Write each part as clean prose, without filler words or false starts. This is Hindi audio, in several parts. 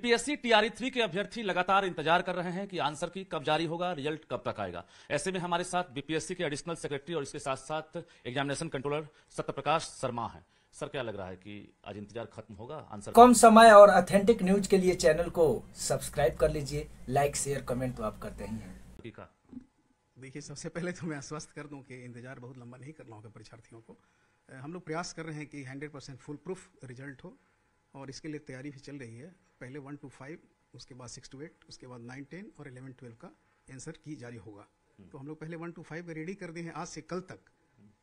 बीपीएससी टीआरई 3 के अभ्यर्थी लगातार इंतजार कर रहे हैं कि आंसर की कब जारी होगा, रिजल्ट कब तक आएगा। ऐसे में हमारे साथ बीपीएससी के एडिशनल सेक्रेटरी और इसके साथ साथ एग्जामिनेशन कंट्रोलर सत्यप्रकाश शर्मा हैं। सर, क्या लग रहा है कि आज इंतजार खत्म होगा आंसर? कम समय और ऑथेंटिक न्यूज के लिए चैनल को सब्सक्राइब कर लीजिए। लाइक शेयर कमेंट तो आप करते ही हैं। देखिए, सबसे पहले तो मैं आश्वस्त कर दूं कि इंतजार बहुत लंबा नहीं करना होगा परीक्षार्थियों को। हम लोग प्रयास कर रहे हैं कि 100% फुल प्रूफ रिजल्ट हो और इसके लिए तैयारी भी चल रही है। पहले 1 to 5, उसके बाद 6 to 8, उसके बाद 9, 10 और 11, 12 का आंसर की जारी होगा। तो हम लोग पहले 1 to 5 रेडी कर दिए हैं। आज से कल तक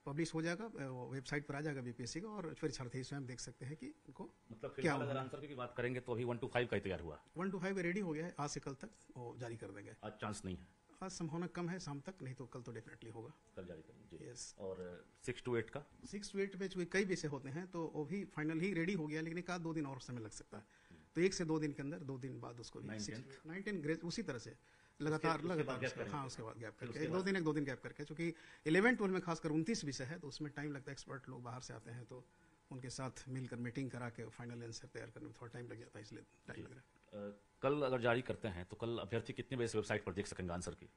पब्लिश हो जाएगा, वेबसाइट पर आ जाएगा बीपीएससी का, और फिर छात्र स्वयं देख सकते हैं कि उनको मतलब क्या अगर आंसर की बात करेंगे तो अभी 1 to 5 का तैयार हुआ। 1 to 5 रेडी हो गया है, आज से कल तक वो जारी कर देंगे। आज चांस नहीं है? आज संभावना कम है शाम तक, नहीं तो कल तो डेफिनेटली होगा, कल जारी करेंगे। यस। और 6 to 8 का? 6 to 8 में जो कई विषय होते हैं तो वो भी फाइनल ही रेडी हो गया, लेकिन एक आध 2 दिन और समय लग सकता है। तो 1 से 2 दिन के अंदर, 2 दिन बाद उसको भी 9, 10 उसी तरह से लगातार हाँ, उसके बाद गैप करके 2 दिन गैप करके, क्योंकि 11, 12 में खासकर 29 विषय है तो उसमें टाइम लगता है। एक्सपर्ट लोग बाहर से आते हैं तो उनके साथ मिलकर मीटिंग करा के फाइनल आंसर तैयार करने में थोड़ा टाइम लग जाता है, इसलिए टाइम लग रहा है। कल अगर जारी करते हैं तो कल अभ्यर्थी कितने बजे से वेबसाइट पर देख सकेंगे आंसर की?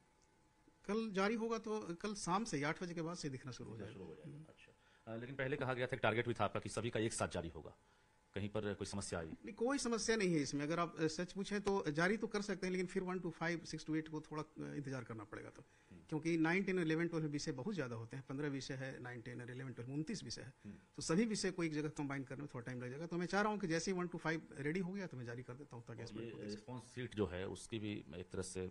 कल जारी होगा तो कल शाम से 8 बजे के बाद से दिखना शुरू हो जाएगा। अच्छा, लेकिन पहले कहा गया था, टारगेट भी था आपका कि सभी का एक साथ जारी होगा। कहीं पर कोई समस्या आई? नहीं, कोई समस्या नहीं है इसमें। अगर आप सच पूछें तो जारी तो कर सकते हैं, लेकिन फिर 1 to 5, 6 to 8 को थोड़ा इंतजार करना पड़ेगा। तो क्योंकि 9, 10 और 11, 12 विषय बहुत ज़्यादा होते हैं। 15 विषय है 9, 10 और 11, 12 29 विषय है, तो सभी विषय को एक जगह कंबाइन करने में थोड़ा टाइम लग जाएगा। तो मैं चाह रहा हूँ कि जैसे ही 1 to 5 रेडी हो गया तो मैं जारी कर देता हूँ, ताकि रिस्पॉन्स सीट जो है उसकी भी एक तरह से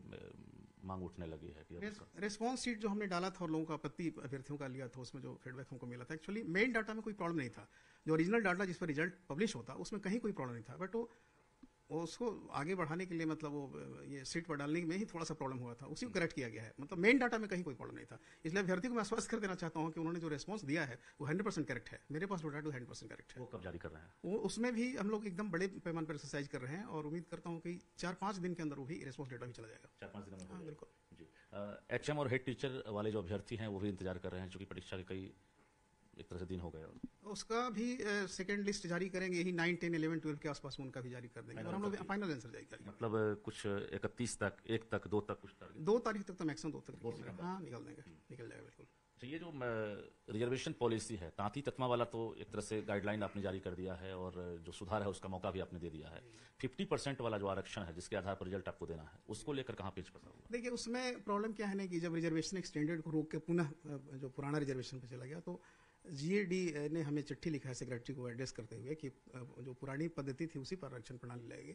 मांग उठने लगी है कि रिस्पॉन्स सीट जो हमने डाला था और लोगों का आपत्ति अभ्यर्थियों का लिया था, उसमें जो फीडबैक हमको मिला था, एक्चुअली मेन डाटा में कोई प्रॉब्लम नहीं था। जो ओरिजिनल डाटा जिस पर रिजल्ट पब्लिश होता उसमें कहीं कोई प्रॉब्लम नहीं था, बट वो उसको आगे बढ़ाने के लिए, मतलब वो ये सीट पर डालने में ही थोड़ा सा प्रॉब्लम हुआ था, उसी को करेक्ट किया गया है। मतलब मेन डाटा में कहीं कोई प्रॉब्लम नहीं था। इसलिए अभ्यर्थी को मैं आश्वस्त कर देना चाहता हूँ कि उन्होंने जो रिस्पॉन्स दिया है वो 100% करेक्ट है। मेरे पास डाटा 100% करेक्ट है। वो कब जारी कर रहे हैं? वो उसमें भी हम लोग एकदम बड़े पैमाने पर एक्सरसाइज कर रहे हैं और उम्मीद करता हूँ कि 4-5 दिन के अंदर वही रिस्पॉन्स डेटा भी चला जाएगा। 4-5 दिन में? हाँ, बिल्कुल जी। एचएम और हेड टीचर वाले जो अभ्यर्थी हैं वो भी इंतजार कर रहे हैं, चूंकि परीक्षा के कई एक तरह से दिन हो गए। उसका भी सेकंड लिस्ट जारी करेंगे, यही 9, 10, 11, 12 के आसपास में उनका भी जारी कर देंगे और हम लोग फाइनल आंसर जारी करेंगे। मतलब कुछ 31 तक, 1 तक, 2 तक, कुछ 2 तारीख तक तो मैक्सिमम 2 तक हाँ निकल देंगे, निकल जाएगा बिल्कुल। तो ये जो रिजर्वेशन पॉलिसी है, तांती ततमा वाला, तो एक तरह से गाइडलाइन आपने जारी कर दिया है और जो सुधार है उसका मौका भी आपने दे दिया है। 50% वाला जो आरक्षण है जिसके आधार पर रिजल्ट आपको देना है, उसको लेकर कहाँ पेच फंसा हुआ? देखिए, उसमें प्रॉब्लम क्या है ना कि जब रिजर्वेशन एक्सटेंडेड को रोक के पुनः जो पुराना रिजर्वेशन पे चला गया, तो जीएडी ने हमें चिट्ठी लिखा है सेक्रेटरी को एड्रेस करते हुए कि जो पुरानी पद्धति थी उसी पर आरक्षण प्रणाली लगेगी।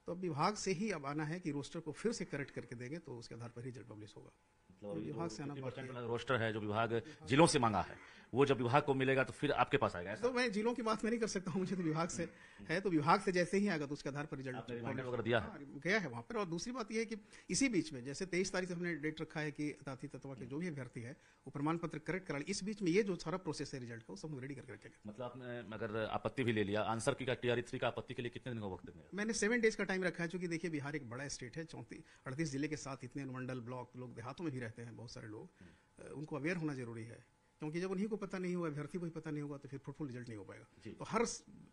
तो अब विभाग से ही अब आना है कि रोस्टर को फिर से करेक्ट करके देंगे, तो उसके आधार पर रिजल्ट पब्लिश होगा। मतलब विभाग से आना रोस्टर है जो विभाग जिलों से मांगा है, वो जब विभाग को मिलेगा तो फिर आपके पास आएगा। तो मैं जिलों की बात मैं नहीं कर सकता हूँ, मुझे तो विभाग से है, तो विभाग से जैसे ही आएगा तो उसके आधार पर रिजल्ट वगैरह दिया है, गया है वहाँ पर। और दूसरी बात यह है कि इसी बीच में जैसे 23 तारीख से हमने डेट रखा है कि तांती तत्वा के जो भी अभ्यर्थी है वो प्रमाण पत्र करेक्ट करा। इस बीच में ये जो सारा प्रोसेस है रिजल्ट का, वो सब रेडी करके रखेंगे। मतलब आपने अगर आपत्ति भी ले लिया आंसर की टीआरई 3 का, आपत्ति के लिए कितने दिन का वक्त देंगे? मैंने 7 डेज का टाइम रखा है, क्योंकि देखिए बिहार एक बड़ा स्टेट है, 38 जिले के साथ इतने अनुमंडल ब्लॉक, लोग देहातों में भी रहते हैं बहुत सारे लोग, उनको अवेयर होना जरूरी है। क्योंकि जब उन्हीं को पता नहीं होगा, अभ्यर्थी को ही पता नहीं होगा, तो फिर फ्रूटफुल रिजल्ट नहीं हो पाएगा। तो हर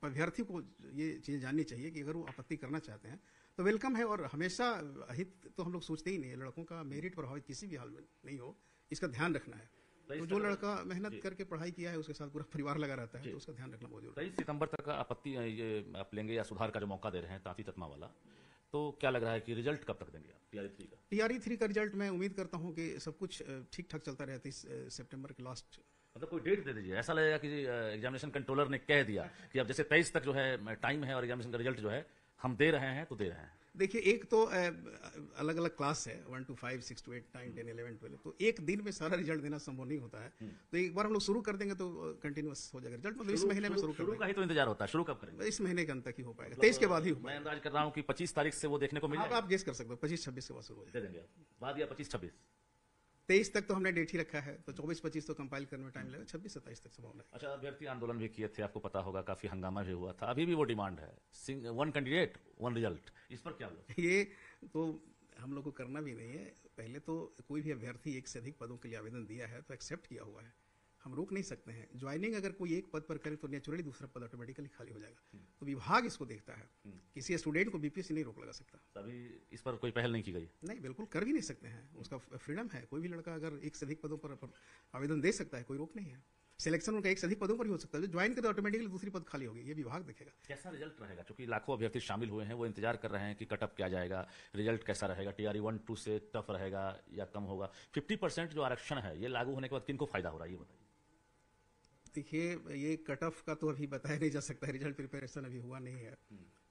अभ्यर्थी को ये चीज़ जाननी चाहिए कि अगर वो आपत्ति करना चाहते हैं तो वेलकम है। और हमेशा हित तो हम लोग सोचते ही नहीं है, लड़कों का मेरिट प्रभावित किसी भी हाल में नहीं हो, इसका ध्यान रखना है। तो जो लड़का मेहनत करके पढ़ाई किया है उसके साथ पूरा परिवार लगा रहता है, तो उसका ध्यान रखना बहुत जरूरी है। 23 सितंबर तक आपत्ति ये आप लेंगे या सुधार का जो मौका दे रहे हैं तांती ततमा वाला, तो क्या लग रहा है कि रिजल्ट कब तक देंगे आप टीआरई 3 का? टीआरई 3 का रिजल्ट मैं उम्मीद करता हूँ कि सब कुछ ठीक ठाक चलता रहे 30 सितंबर के लास्ट। मतलब कोई डेट दे दीजिए, ऐसा लगेगा कि एग्जामिनेशन कंट्रोलर ने कह दिया कि अब जैसे 23 तक जो है टाइम है और एग्जामिनेशन का रिजल्ट जो है हम दे रहे हैं तो दे रहे हैं। देखिए, एक तो अलग अलग क्लास है, 1 to 5, 6 to 8, 9, 10, 11, 12, तो एक दिन में सारा रिजल्ट देना संभव नहीं होता है। तो एक बार हम लोग शुरू कर देंगे तो कंटिन्यूअस हो जाएगा रिजल्ट। मतलब इस महीने में शुरू का ही तो इंतजार होता है, शुरू कब करेंगे? इस महीने के अंत तक ही हो पाएगा, 23 के बाद ही। मैं अंदाज कर रहा हूँ कि 25 तारीख से वो देखने को मिलेगा। आप गेस कर सकते हो, 25-26 के बाद शुरू हो जाएगा। बाद या 25-26 23 तक तो हमने डेट ही रखा है, तो 24-25 तो कंपाइल करने में टाइम लगेगा, 26-27 तक संभावना है। अच्छा, अभ्यर्थी आंदोलन भी किए थे, आपको पता होगा, काफी हंगामा भी हुआ था, अभी भी वो डिमांड है 1 कैंडिडेट 1 रिजल्ट, इस पर क्या बोला? ये तो हम लोग को करना भी नहीं है। पहले तो कोई भी अभ्यर्थी एक से अधिक पदों के लिए आवेदन दिया है तो एक्सेप्ट किया हुआ है, हम रोक नहीं सकते हैं। ज्वाइनिंग अगर कोई एक पद पर करे तो नेचुरली दूसरा पद ऑटोमेटिकली खाली हो जाएगा। तो विभाग इसको देखता है, किसी स्टूडेंट को बीपीएससी नहीं रोक लगा सकता। अभी इस पर कोई पहल नहीं की गई? नहीं, बिल्कुल कर भी नहीं सकते हैं, उसका फ्रीडम है। कोई भी लड़का अगर एक से अधिक पदों पर आवेदन दे सकता है, कोई रोक नहीं है। सिलेक्शन उनका एक से अधिक पदों पर ही हो सकता है, जो ज्वाइन करे ऑटोमेटिकली दूसरी पद खाली होगी, ये विभाग देखेगा। कैसा रिजल्ट रहेगा? क्योंकि लाखों अभ्यर्थी शामिल हुए हैं, वो इंतजार कर रहे हैं कि कटअप क्या जाएगा, रिजल्ट कैसा रहेगा, टीआरई 1-2 से टफ रहेगा या कम होगा। 50% जो आरक्षण है ये लागू होने के बाद किनको फायदा हो रहा है, ये बताइए। देखिए, ये कट ऑफ का तो अभी बताया नहीं जा सकता, रिजल्ट प्रिपरेशन अभी हुआ नहीं है।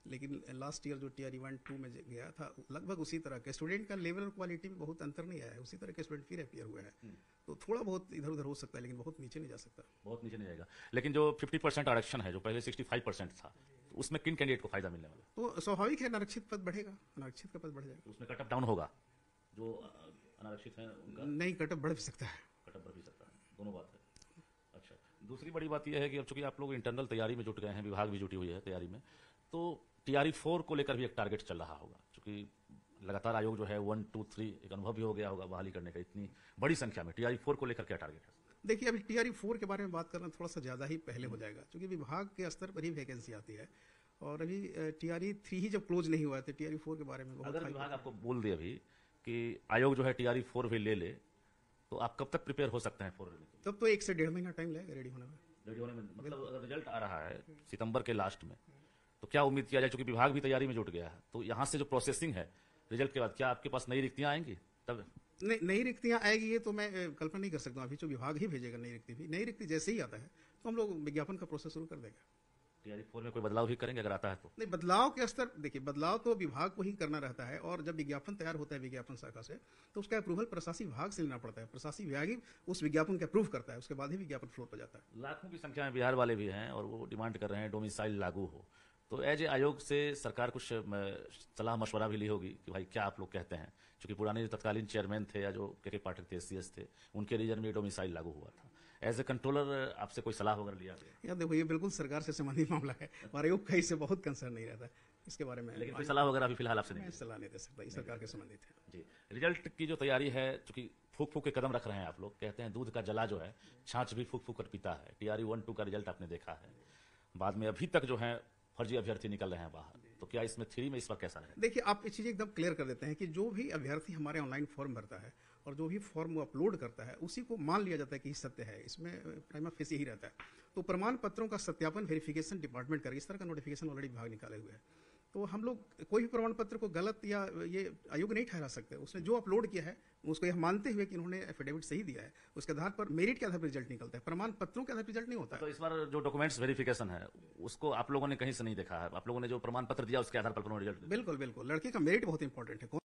लेकिन लास्ट ईयर जो टीआरई 1-2 में गया था, लगभग उसी तरह के स्टूडेंट का लेवल और क्वालिटी में बहुत अंतर नहीं आया है, उसी तरह के स्टूडेंट फिर अपियर हुए हैं। तो थोड़ा बहुत इधर उधर हो सकता है, लेकिन बहुत नीचे नहीं जा सकता। बहुत नीचे नहीं जाएगा। लेकिन जो 50% आरक्षण है, जो पहले 65% था, तो उसमें किन कैंडिडेट को फायदा मिलने वाला? तो स्वाभाविक है, अनारक्षित पद बढ़ेगा, अनारक्षित का पद बढ़ जाएगा। तो उसमें कटअप डाउन होगा, जो अनारक्षित है उनका नहीं, कटअप बढ़ भी सकता है। कटअप बढ़ भी सकता है, दोनों बात है। अच्छा, दूसरी बड़ी बात यह है कि अब चूंकि आप लोग इंटरनल तैयारी में जुट गए हैं, विभाग भी जुटी हुई है तैयारी में, तो टीआरई 4 को लेकर भी एक टारगेट चल रहा होगा। चूंकि लगातार आयोग जो है 1, 2, 3 एक अनुभव भी हो गया होगा बहाली करने का, इतनी बड़ी संख्या में टीआरई 4 को लेकर क्या टारगेट है? देखिए, अभी टीआरई 4 के बारे में बात करना थोड़ा सा ज़्यादा ही पहले हो जाएगा, क्योंकि विभाग के स्तर पर ही वैकेंसी आती है। और अभी टीआरई 3 ही जब क्लोज नहीं हुआ है, तो टीआरई 4 के बारे में बहुत अगर विभाग आपको बोल दे अभी कि आयोग जो है टीआरई 4 भी ले ले, तो आप कब तक प्रिपेयर हो सकते हैं 4 लेने के लिए? तब तो 1 से 1.5 महीना टाइम लगेगा रेडी होने में। रेडी होने में मतलब अगर रिजल्ट आ रहा है सितंबर के लास्ट में, तो क्या उम्मीद किया जाए? क्योंकि विभाग भी तैयारी में जुट गया है, तो यहाँ से जो प्रोसेसिंग है रिजल्ट के बाद, क्या आपके पास नई रिक्तियां आएंगी तब? नई रिक्तियां आएगी ये तो मैं कल्पना नहीं कर सकता हूं। अभी जो विभाग ही भेजेगा नई रिक्ति भी, नई रिक्ति जैसे ही आता है तो हम लोग विज्ञापन का प्रोसेस शुरू कर देंगे। टीआरई 4 में कोई बदलाव भी करेंगे अगर आता है तो? नहीं, बदलाव के स्तर, देखिए, बदलाव तो विभाग को ही करना रहता है। और जब विज्ञापन तैयार होता है विज्ञापन शाखा से, तो उसका अप्रूवल प्रशासनिक विभाग से लेना पड़ता है। प्रशासनिक विभाग ही उस विज्ञापन का अप्रूव करता है, उसके बाद ही विज्ञापन फ्लोर पर जाता है। लाखों की संख्या में बिहार वाले भी हैं और वो डिमांड कर रहे हैं डोमिसाइल लागू हो। तो एज ए आयोग से सरकार कुछ सलाह मशवरा भी ली होगी कि भाई क्या आप लोग कहते हैं? क्योंकि पुराने जो तत्कालीन चेयरमैन थे या जो के पाठक थे, सीएस थे, उनके रीजन में डोमिसाइल लागू हुआ था। एज ए कंट्रोलर आपसे कोई सलाह वगैरह लिया गया? यार देखो, ये बिल्कुल सरकार से संबंधित मामला है और आयोग का इससे बहुत कंसर्न नहीं रहता इसके बारे में। लेकिन कोई सलाह वगैरह अभी फिलहाल आपसे नहीं? मैं सलाह नहीं दे सकता, ये सरकार के संबंधित है। जी, रिजल्ट की जो तैयारी है, चूंकि फूक फूक के कदम रख रहे हैं आप लोग, कहते हैं दूध का जला जो है छाछ भी फूक फूक कर पीता है। टीआरई 1-2 का रिजल्ट आपने देखा है, बाद में अभी तक जो है फर्जी अभ्यर्थी निकल रहे हैं बाहर, तो क्या इसमें 3 में इस वक्त कैसा रहेगा? देखिए, आप ये चीज़ एकदम क्लियर कर देते हैं कि जो भी अभ्यर्थी हमारे ऑनलाइन फॉर्म भरता है और जो भी फॉर्म वो अपलोड करता है, उसी को मान लिया जाता है कि सत्य है। इसमें प्राइमा फेसी ही रहता है। तो प्रमाण पत्रों का सत्यापन वेरिफिकेशन डिपार्टमेंट करेगी। इस तरह का नोटिफिकेशन ऑलरेडी विभाग निकाले हुए हैं। तो हम लोग कोई भी प्रमाण पत्र को गलत या ये आयोग नहीं ठहरा सकते। उसने जो अपलोड किया है उसको यह मानते हुए कि इन्होंने एफिडेविट सही दिया है, उसके आधार पर मेरिट के आधार पर रिजल्ट निकलता है, प्रमाण पत्रों के आधार पर रिजल्ट नहीं होता है। तो इस बार जो डॉक्यूमेंट्स वेरिफिकेशन है उसको आप लोगों ने कहीं से नहीं देखा है? आप लोगों ने जो प्रमाण पत्र दिया उसके आधार पर रिजल्ट? बिल्कुल बिल्कुल, लड़के का मेरिट बहुत इंपॉर्टेंट है।